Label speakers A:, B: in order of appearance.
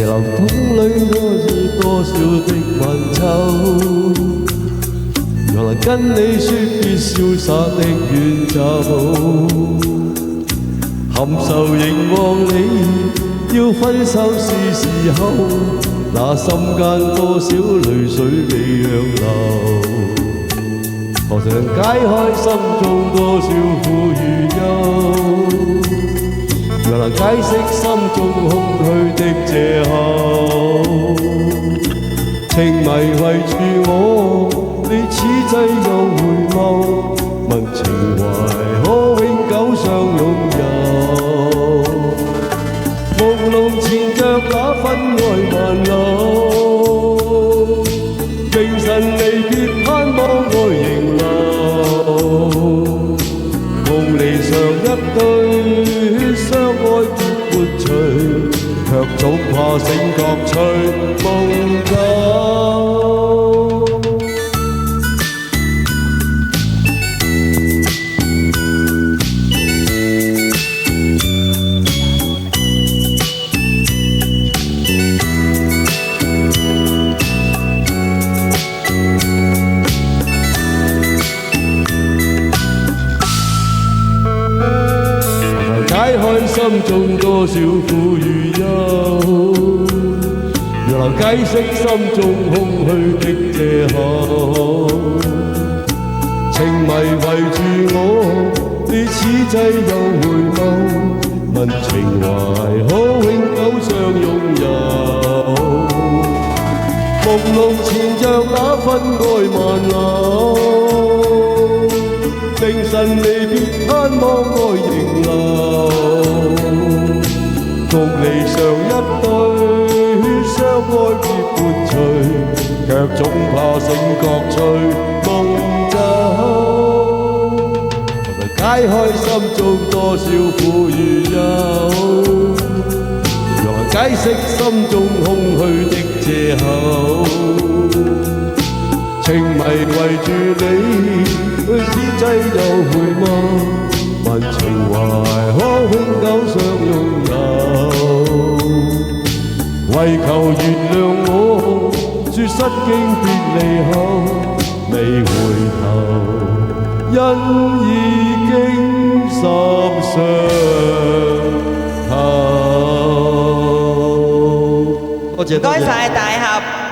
A: 斜流桶裏多少的萬秋，若能跟你說別瀟灑的遠走，含愁凝望你，要分手是時候，那心間多少淚水未讓流，何嘗解開心中多少苦與憂，若能解釋心中空虛的藉口，情迷圍住我，你此際又回眸，問情懷可永久相擁有，朦朧纏着那分愛萬縷，明晨離別盼望愛仍留，夢離常一對相愛結伴隨，卻總怕醒覺隨夢走。解開心中多少苦與憂，若能解釋心中空虛的藉口，情迷圍住我，你此際又回眸，問情懷可永久相擁有，朦朧纏着那分愛萬縷，明晨離別盼望愛仍留，共離常一對相愛結伴隨，卻總怕醒覺隨夢走，解開心中多少苦與憂，若能解釋心中空虛的藉口，情迷圍住你，此際又回眸，問情懷可永久相擁有，為求原諒我，說失經別離後未回頭，因已經心傷透。多謝
B: 唔該晒大俠。